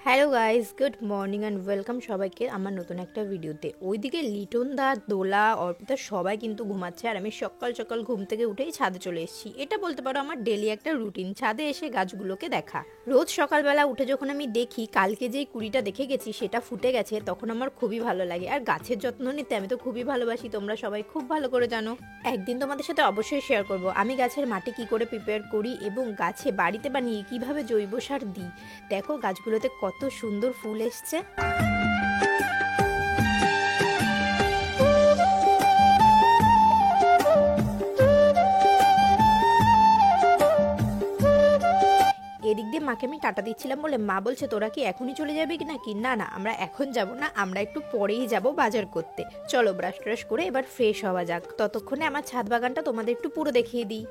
Hello guys, good morning and welcome সবাইকে আমার নতুন একটা ভিডিওতে। ওইদিকে লিটন দা, দোলা, অর্পিতা সবাই কিন্তু ঘুমাচ্ছে আর আমি সকাল সকাল ঘুম থেকে উঠেই ছাদে চলে এসেছি। এটা বলতে পারো আমার ডেলি একটা রুটিন, ছাদে এসে গাছগুলোকে দেখা। রোজ সকালবেলা উঠে যখন আমি দেখি কালকে যেই কুড়িটা দেখে গেছি সেটা ফুটে গেছে, তখন আমার খুবই ভালো লাগে। আর গাছের যত্ন নিতে আমি তো খুবই ভালোবাসি, তোমরা সবাই খুব ভালো করে জানো। একদিন তোমাদের সাথে অবশ্যই শেয়ার করব আমি গাছের মাটি কি করে প্রিপেয়ার করি এবং গাছে বাড়িতে বানিয়ে কিভাবে জৈব সার দিই। দেখো গাছগুলোতে কত সুন্দর ফুল এসছে। এদিক দিয়ে মাকে আমি টাটা দিচ্ছিলাম বলে মা বলছে তোরা কি এখনই চলে যাবে কি নাকি। না না, আমরা এখন যাব না, আমরা একটু পরেই যাব বাজার করতে। চলো ব্রাশ ট্রাশ করে এবার ফ্রেশ হওয়া যাক, ততক্ষণে আমার ছাদ বাগানটা তোমাদের একটু পুরো দেখিয়ে দিই।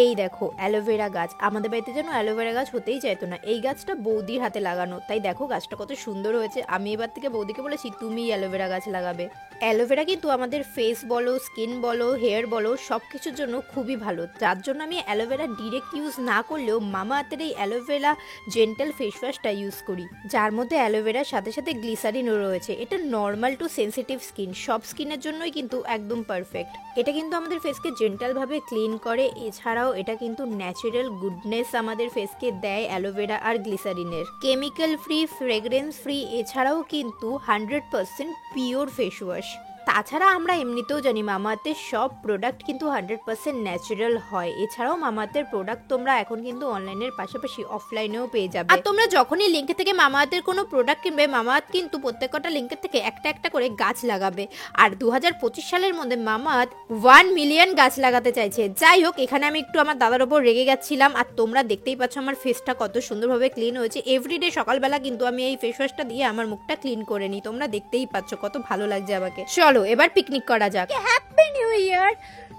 এই দেখো অ্যালোভেরা গাছ, আমাদের বাড়িতে যেন অ্যালোভেরা গাছ হতেই চাইতো না। এই গাছটা বৌদির হাতে লাগানো, তাই দেখো গাছটা কত সুন্দর হয়েছে। আমি এবার থেকে বৌদিকে বলেছি তুমি অ্যালোভেরা গাছ লাগাবে। অ্যালোভেরা কিন্তু আমাদের ফেস বলো, স্কিন বলো, হেয়ার বলো, সব কিছুর জন্য খুবই ভালো। যার জন্য আমি অ্যালোভেরা ডিরেক্ট ইউজ না করলেও মামা আর্থের এই অ্যালোভেরা জেন্টাল ফেস ওয়াশটা ইউজ করি, যার মধ্যে অ্যালোভেরার সাথে সাথে গ্লিসারিনও রয়েছে। এটা নর্মাল টু সেন্সিটিভ স্কিন, সব স্কিনের জন্যই কিন্তু একদম পারফেক্ট। এটা কিন্তু আমাদের ফেসকে জেন্টালভাবে ক্লিন করে। এছাড়াও এটা কিন্তু ন্যাচারাল গুডনেস আমাদের ফেসকে দেয় অ্যালোভেরা আর গ্লিসারিনের। কেমিক্যাল ফ্রি, ফ্রেগ্রেন্স ফ্রি, এছাড়াও কিন্তু 100% পিওর ফেস ওয়াশ। তাছাড়া আমরা এমনিতেও জানি মামাআর্থের সব প্রোডাক্ট কিন্তু 100% ন্যাচারাল হয়। এছাড়াও মামাআর্থের প্রোডাক্ট তোমরা এখন কিন্তু অনলাইনের পাশাপাশি অফলাইনেও পেয়ে যাবে। আর তোমরা যখনই লিঙ্ক থেকে মামাআর্থের কোনো প্রোডাক্ট কিনবে, মামাআর্থ কিন্তু প্রত্যেকটা লিঙ্কের থেকে একটা একটা করে গাছ লাগাবে। আর 2025 সালের মধ্যে মামাআর্থ 1 মিলিয়ন গাছ লাগাতে চাইছে। যাই হোক, এখানে আমি একটু আমার দাদার ওপর রেগে গেছিলাম। আর তোমরা দেখতেই পাচ্ছ আমার ফেসটা কত সুন্দরভাবে ক্লিন হয়েছে। এভরিডে সকালবেলা কিন্তু আমি এই ফেস ওয়াশটা দিয়ে আমার মুখটা ক্লিন করে নিই। তোমরা দেখতেই পাচ্ছ কত ভালো লাগছে আমাকে। চলো এবার পিকনিক করা যাক। Happy new year.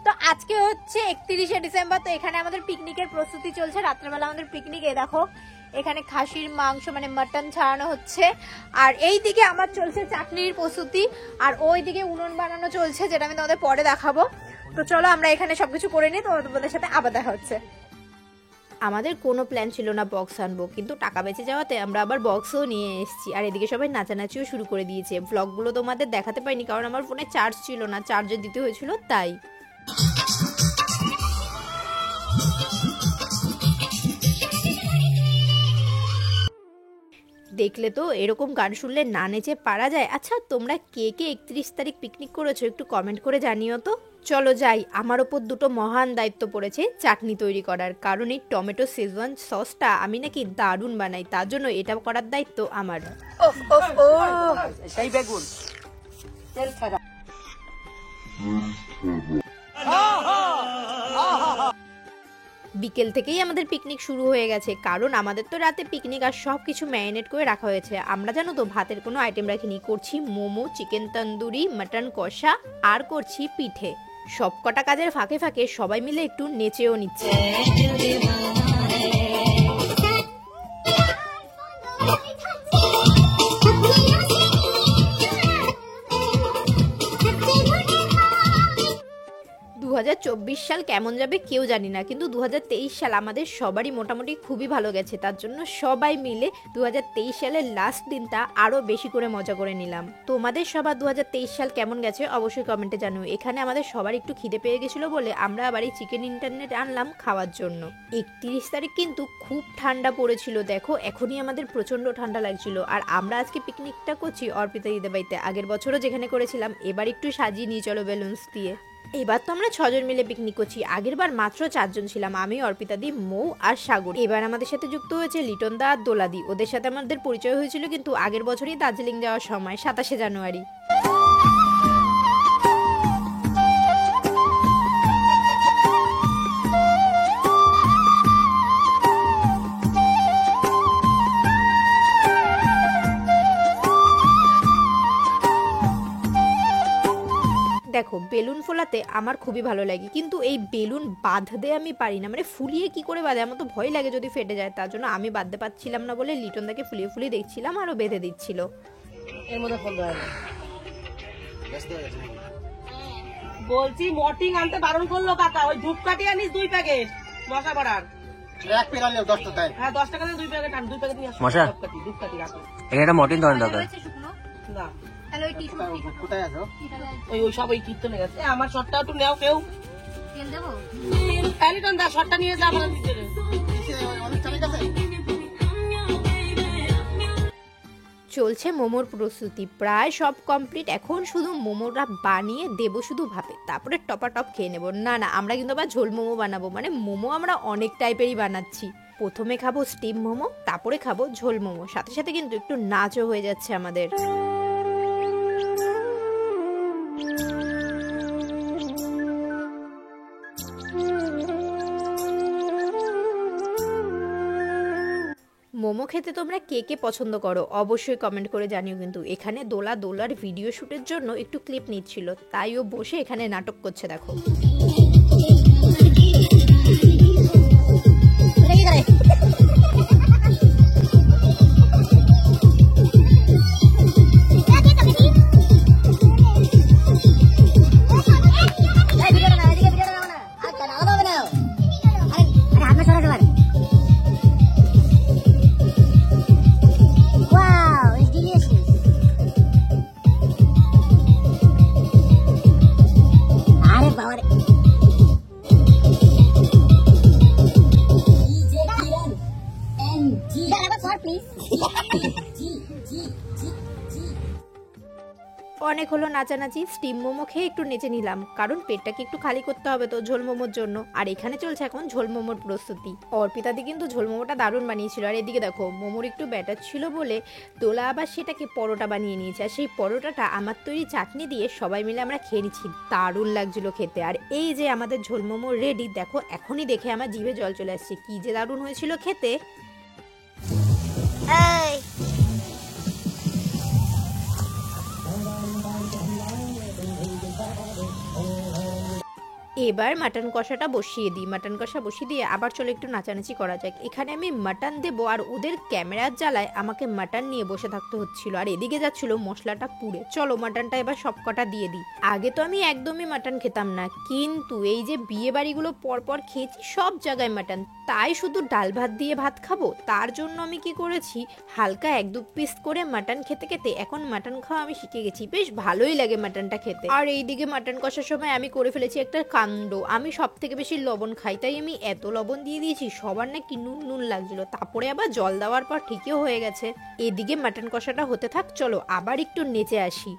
তো আজকে হচ্ছে 31শে ডিসেম্বর, তো এখানে আমাদের পিকনিকের প্রস্তুতি চলছে। রাত্রেবেলা আমাদের পিকনিক, এ দেখো এখানে খাসির মাংস মানে মাটন ছাড়ানো হচ্ছে। আর এই দিকে আমার চলছে চাটনির প্রস্তুতি, আর ওই দিকে উনুন বানানো চলছে, যেটা আমি তোমাদের পরে দেখাবো। তো চলো আমরা এখানে সবকিছু করে নিই, তোমাদের সাথে আবার দেখা হচ্ছে। আমাদের কোনো প্ল্যান ছিল না বক্স আনবো, কিন্তু টাকা বেঁচে যাওয়াতে আমরা আবার বক্সও নিয়ে এসেছি। আর এদিকে সবাই নাচানাচিও শুরু করে দিয়েছে। ভ্লগগুলো তোমাদের দেখাতে পারিনি কারণ আমার ফোনে চার্জ ছিল না, চার্জার দিতে হয়েছিল তাই। দেখলে তো, এরকম গান শুনলে না নেচে পারা যায়। আচ্ছা তোমরা কে কে 31 তারিখ পিকনিক করেছো একটু কমেন্ট করে জানিও তো। চলো যাই, আমার ওপর দুটো মহান দায়িত্ব পড়েছে চাটনি তৈরি করার। কারণ এই টমেটো শেজওয়ান সসটা আমি নাকি দারুণ বানাই, তার জন্য এটা করার দায়িত্ব আমার। সেই বেগুন তেল ছাড়া। বিকেল থেকেই আমাদের পিকনিক শুরু হয়ে গেছে, কারণ আমাদের তো রাতে পিকনিক আর সব কিছু ম্যারিনেট করে রাখা হয়েছে। আমরা জানো তো ভাতের কোনো আইটেম রাখিনি, করছি মোমো, চিকেন তন্দুরি, মাটন কষা আর করছি পিঠে। সব কটা কাজের ফাঁকে ফাঁকে সবাই মিলে একটু নেচেও নিচ্ছে। 2024 সাল কেমন যাবে কেউ জানি না, কিন্তু 2023 সাল আমাদের সবারই মোটামুটি খুবই ভালো গেছে। তার জন্য সবাই মিলে 2023 সালের লাস্ট দিনটা আরো বেশি করে মজা করে নিলাম। তোমাদের সবার 2023 সাল কেমন গেছে অবশ্যই কমেন্টে জানিও। এখানে আমাদের সবার একটু খিদে পেয়ে গেছিল বলে আমরা আবার এই চিকেন ইন্টারনেট আনলাম খাওয়ার জন্য। 31 তারিখ কিন্তু খুব ঠান্ডা পড়েছিল, দেখো এখনই আমাদের প্রচন্ড ঠান্ডা লাগছিল। আর আমরা আজকে পিকনিকটা করছি অর্পিতা দিদির বাড়িতে, আগের বছরও যেখানে করেছিলাম, এবার একটু সাজিয়ে নিয়ে চলো বেলুনস দিয়ে। এবার তো আমরা 6 জন মিলে পিকনিক করছি, আগের বার মাত্র 4 জন ছিলাম, আমি, অর্পিতা দি, মৌ আর সাগর। এবার আমাদের সাথে যুক্ত হয়েছে লিটন দা আর দোলা দি। ওদের সাথে আমাদের পরিচয় হয়েছিল কিন্তু আগের বছরই দার্জিলিং যাওয়ার সময়, 27শে জানুয়ারি। দেখো বেলুন ফোলাতে আমার খুবই ভালো লাগে, কিন্তু এই বেলুন বাঁধতে আমি পারি না, মানে ফুলিয়ে কি করে বাঁধে, আমার তো ভয় লাগে যদি ফেটে যায়। তার জন্য আমি বাঁধতে পারছিলাম না বলে লিটনদাকে ফুলিয়ে ফুলিয়ে দেখছিলাম আরও বেঁধে দিচ্ছিল। এর মধ্যে ফোন দেওয়া বলছি মর্টিং আনতে বারণ করলো কাকা, ওই ধূপকাঠি আনিস 2 প্যাকেট মশা পড়ার। এক প্যাকেট আনলে 10 টাকা। হ্যাঁ 10 টাকা দিয়ে 2 প্যাকেট আন, 2 প্যাকেট নিয়ে আসো। মশা ধূপকাঠি রাখো। এটা মর্টিং ধরনের দরকার না। তাহলে ওই টিস্যু কোথায় আছে? ওই সব ওই কীর্তনে গেছে। আমার শটটা একটু নাও কেউ। তেল দেবো? তাহলে তো দা শটটা নিয়ে যা আমাদের ভিতরে। অনুষ্ঠানের কাছে চলছে মোমোর প্রস্তুতি, প্রায় সব কমপ্লিট। এখন শুধু মোমোটা বানিয়ে দেবো শুধু ভাবে, তারপরে টপাটপ খেয়ে নেবো। না না, আমরা কিন্তু আবার ঝোল মোমো বানাবো, মানে মোমো আমরা অনেক টাইপেরই বানাচ্ছি। প্রথমে খাবো স্টিম মোমো, তারপরে খাবো ঝোল মোমো, সাথে সাথে কিন্তু একটু নাচও হয়ে যাচ্ছে আমাদের। মোমো খেতে তোমরা কে কে পছন্দ করো অবশ্যই কমেন্ট করে জানিও। কিন্তু এখানে দোলার ভিডিও শ্যুটের জন্য একটু ক্লিপ নিচ্ছিল, তাই ও বসে এখানে নাটক করছে দেখো। অনেক হলো নাচানাচি, স্টিম মোমো খেয়ে একটু নেচে নিলাম, কারণ পেটটাকে একটু খালি করতে হবে তো ঝোল মোমোর জন্য। আর এখানে চলছে এখন ঝোল মোমোর প্রস্তুতি। অর্পিতাদি কিন্তু ঝোল মোমোটা দারুণ বানিয়েছিল। আর এদিকে দেখো মোমোর একটু ব্যাটার ছিল বলে দোলা আবার সেটাকে পরোটা বানিয়ে নিয়েছে, আর সেই পরোটাটা আমার তৈরি চাটনি দিয়ে সবাই মিলে আমরা খেয়ে নিচ্ছি, দারুণ লাগছিল খেতে। আর এই যে আমাদের ঝোল মোমো রেডি, দেখো এখনই দেখে আমার জিভে জল চলে আসছে, কি যে দারুণ হয়েছিল খেতে। এবার মাটন কষাটা বসিয়ে দিই, মাটন কষা বসিয়ে দিয়ে আবার চলো একটু নাচানাচি করা যাক। এখানে আমি মাটন দেবো, আর ওদের ক্যামেরার জ্বালায় আমাকে মাটন নিয়ে বসে থাকতে হচ্ছিল, আর এদিকে যাচ্ছিল মশলাটা পুড়ে। চলো মাটনটা এবার সব কটা দিয়ে দিই। আগে তো আমি একদমই মাটন খেতাম না, কিন্তু এই যে বিয়ে বাড়িগুলো পরপর খেয়েছি সব জায়গায় মাটন, তাই শুধু ডাল ভাত দিয়ে ভাত খাবো, তার জন্য আমি কি করেছি হালকা 1-2 পিস করে মাটন খেতে খেতে এখন মাটন খাওয়া আমি শিখে গেছি, বেশ ভালোই লাগে মাটনটা খেতে। আর এইদিকে মাটন কষার সময় আমি করে ফেলেছি একটা কাণ্ড, আমি সব থেকে বেশি লবণ খাই, তাই আমি এত লবণ দিয়ে দিয়েছি সবার নাকি নুন নুন লাগছিল। তারপরে আবার জল দেওয়ার পর ঠিকই হয়ে গেছে। এদিকে মাটন কষাটা হতে থাক, চলো আবার একটু নেচে আসি।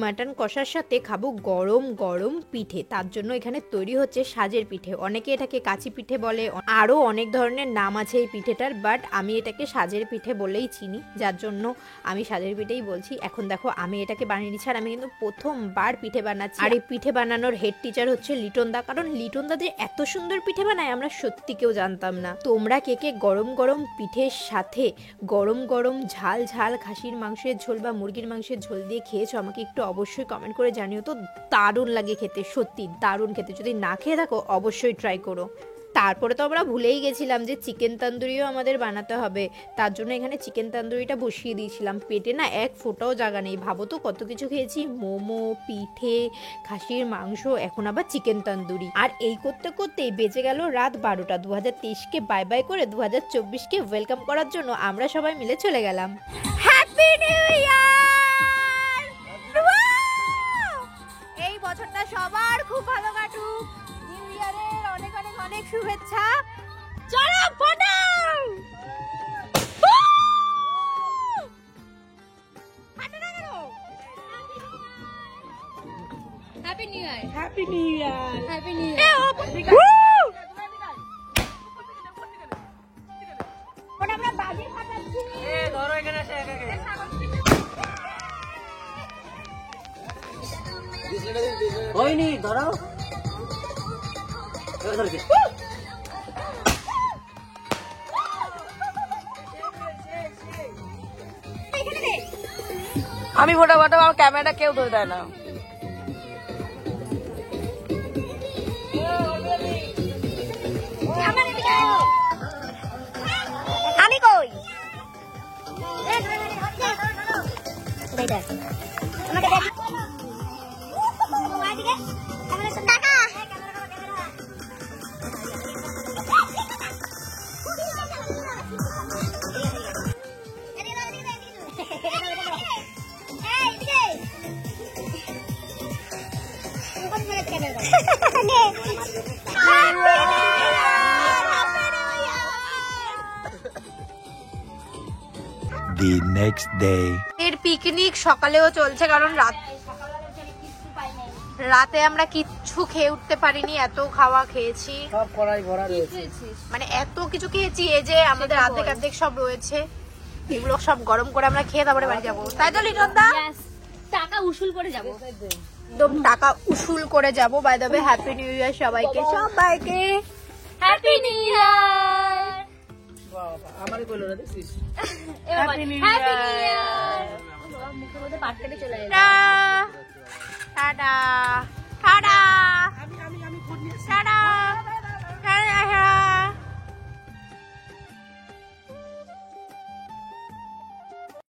মাটন কষার সাথে খাবো গরম গরম পিঠে, তার জন্য এখানে তৈরি হচ্ছে সাজের পিঠে। অনেকে এটাকে কাচি পিঠে বলে, আরও অনেক ধরনের নাম আছে এই পিঠেটার, বাট আমি এটাকে সাজের পিঠে বলেই চিনি, যার জন্য আমি সাজের পিঠেই বলছি। এখন দেখো আমি এটাকে বানিয়ে নিচ্ছি, আর আমি কিন্তু প্রথমবার পিঠে বানাচ্ছি। আর এই পিঠে বানানোর হেড টিচার হচ্ছে লিটনদা, কারণ লিটনদা যে এত সুন্দর পিঠে বানায় আমরা সত্যি কেউ জানতাম না। তোমরা কে কে গরম গরম পিঠের সাথে গরম গরম ঝাল ঝাল খাসির মাংসের ঝোল বা মুরগির মাংসের ঝোল দিয়ে খেয়েছো আমাকে একটু অবশ্যই কমেন্ট করে জানিও তো। দারুণ লাগে খেতে, সত্যি দারুণ খেতে। যদি না খেয়ে থাকো অবশ্যই ট্রাই করো। তারপরে তো আমরা ভুলেই গেছিলাম যে চিকেন তন্দুরিও আমাদের বানাতে হবে, তার জন্য এখানে চিকেন তন্দুরিটা বসিয়ে দিয়েছিলাম। পেটে না এক ফোঁটাও জায়গা নেই, ভাবো তো কত কিছু খেয়েছি, মোমো, পিঠে, খাসির মাংস, এখন আবার চিকেন তন্দুরি। আর এই করতে করতেই বেজে গেল রাত 12টা। 2023কে বাই বাই করে 2024কে ওয়েলকাম করার জন্য আমরা সবাই মিলে চলে গেলাম। Happy happy new year. এই বছরটা সবার খুব ভালো কাটুক। নিউ ইয়ারের অনেক অনেক অনেক শুভেচ্ছা। চলো ফাটাও। Happy new year. Happy new year. Happy new year. ওটা আমরা বাজি ফাটাচ্ছি। ধরো এখানে হয়নি, ধরো আমি ফোটা ফাটাবো, আমার ক্যামেরাটা কেউ ধরে দেয় না। আমি কই? The next day. এর পিকনিক সকালেও চলছে, কারণ রাতে আমরা কিচ্ছু খেয়ে উঠতে পারিনি, এত খাওয়া খেয়েছি, সব কড়াই ভরা রয়েছে। মানে এত কিছু খেয়েছি। এই যে আমাদের অর্ধেক অর্ধেক সব রয়েছে, এগুলো সব গরম করে আমরা খেয়ে তারপরে বাড়ি যাবো, তাই তো লিটন দা? টাকা উসুল করে যাবো। একদম টাকা উসুল করে যাবো। By the way happy new Year সবাইকে, সবাইকে হ্যাপি নিউ ইয়ার। বাবা আমারই কইলো না, দেখছিস? Happy new year. মুখের মধ্যে পাট কেটে চলে যাবে। টাটা।